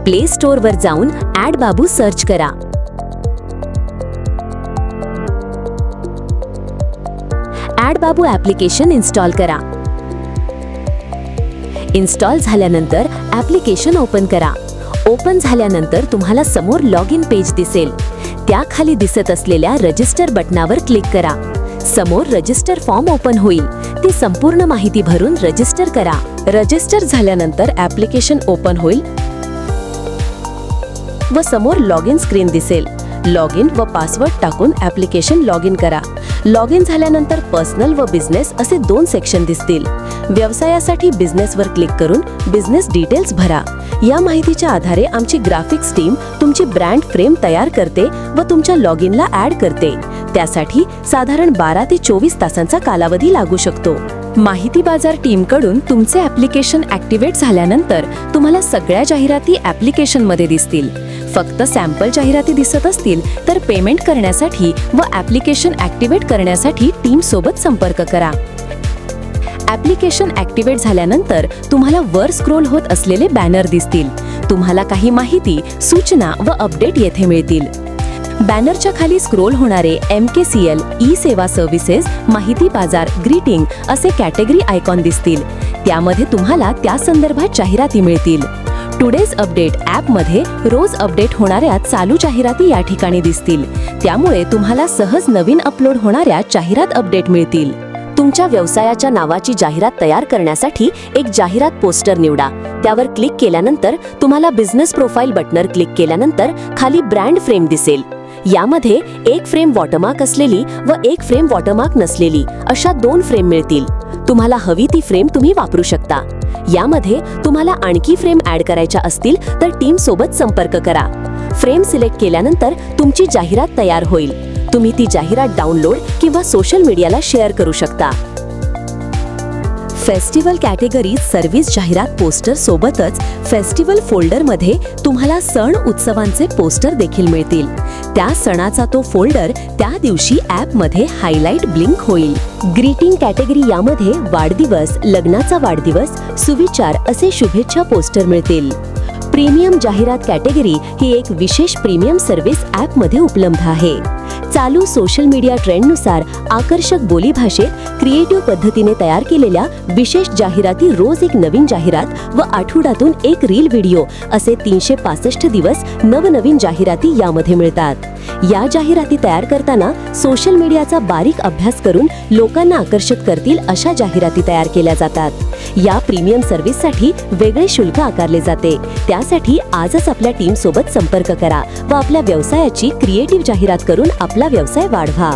Play स्टोअरवर जाऊन add बाबू search करा. Add बाबू application install करा. इन्स्टॉल झाल्यानंतर ॲप्लिकेशन ओपन करा. ओपन झाल्यानंतर तुम्हाला समोर लॉग इन पेज दिसेल. त्याखाली दिसत असलेल्या रजिस्टर बटनावर क्लिक करा. समोर रजिस्टर फॉर्म ओपन होईल. ती संपूर्ण माहिती भरून रजिस्टर करा. रजिस्टर झाल्यानंतर ॲप्लिकेशन ओपन होईल व समोर लॉग इन स्क्रीन दिसेल. लॉग इन व पासवर्ड टाकून ॲप्लिकेशन लॉग इन करा. लॉग इन झाल्यानंतर पर्सनल व बिझनेस असे 2 सेक्शन दिसतील. व्यवसायासाठी बिझनेसवर क्लिक करून बिझनेस डिटेल्स भरा. या माहितीच्या आधारे आमची ग्राफिक्स टीम तुमची ब्रँड फ्रेम तयार करते व तुमच्या लॉग इनला ॲड करते. त्यासाठी साधारण 12 ते 24 तासांचा कालावधी लागू शकतो. माहिती बाजार टीमकडून तुमचे ॲप्लिकेशन ॲक्टिवेट झाल्यानंतर तुम्हाला सगळ्या जाहिराती ॲप्लिकेशनमध्ये दिसतील. फक्त सॅम्पल जाहिराती दिसत असतील तर पेमेंट करण्यासाठी व ॲप्लिकेशन ॲक्टिवेट करण्यासाठी टीमसोबत संपर्क करा. ॲप्लिकेशन ॲक्टिवेट झाल्यानंतर तुम्हाला वर स्क्रोल होत असलेले बॅनर दिसतील. तुम्हाला काही माहिती, सूचना व अपडेट येथे मिळतील. बॅनरच्या खाली स्क्रोल होणारे MKCL, ई सेवा सर्व्हिसेस, माहिती बाजार, ग्रीटिंग असे कॅटेगरी आयकॉन दिसतील. त्यामध्ये तुम्हाला त्या संदर्भात जाहिराती मिळतील. टुडेज अपडेट ॲपमध्ये रोज अपडेट होणाऱ्या चालू जाहिराती या ठिकाणी दिसतील. त्यामुळे तुम्हाला सहज नवीन अपलोड होणाऱ्या जाहिरात अपडेट मिळतील. तुमच्या व्यवसायाच्या नावाची जाहिरात तयार करण्यासाठी एक जाहिरात पोस्टर निवडा. त्यावर क्लिक केल्यानंतर तुम्हाला बिझनेस प्रोफाइल बटनवर क्लिक केल्यानंतर खाली ब्रँड फ्रेम दिसेल. यामध्ये एक फ्रेम वॉटरमार्क असलेली व एक फ्रेम वॉटरमार्क नसलेली अशा 2 फ्रेम मिळतील. तुम्हाला हवी ती फ्रेम तुम्ही वापरू शकता. यामध्ये तुम्हाला आणखी फ्रेम ॲड करायच्या असतील तर टीम सोबत संपर्क करा. फ्रेम सिलेक्ट केल्यानंतर तुमची जाहिरात तयार होईल. तुम्ही ती जाहिरात डाउनलोड किंवा सोशल मीडियाला शेअर करू शकता. फेस्टिवल कॅटेगरी सर्व्हिस जाहिरात पोस्टर सोबतच फेस्टिवल फोल्डरमध्ये तुम्हाला सण उत्सवांचे पोस्टर देखील मिळतील. त्या सणाचा तो फोल्डर त्या दिवशी ॲपमध्ये हायलाइट ब्लिंक होईल. ग्रीटिंग कॅटेगरी यामध्ये वाढदिवस, लग्नाचा वाढदिवस, सुविचार असे शुभेच्छा पोस्टर मिळतील. प्रीमियम जाहिरात कॅटेगरी ही एक विशेष प्रीमियम सर्व्हिस ॲपमध्ये उपलब्ध आहे. चालू सोशल मीडिया ट्रेंडनुसार आकर्षक बोलीभाषेत क्रिएटिव्ह पद्धतीने तयार केलेल्या विशेष जाहिराती, रोज एक नवीन जाहिरात व आठवड्यातून एक रील व्हिडिओ असे 365 दिवस नवनवीन जाहिराती यामध्ये मिळतात. या जाहिराती तयार करताना सोशल मीडियाचा बारीक अभ्यास करून लोकांना आकर्षित करतील अशा जाहिराती तयार केल्या जातात. या प्रीमियम सर्व्हिससाठी वेगळे शुल्क आकारले जाते. त्यासाठी आजच आपल्या टीम सोबत संपर्क करा व आपल्या व्यवसायाची क्रिएटिव्ह जाहिरात करून आपला व्यवसाय वाढवा.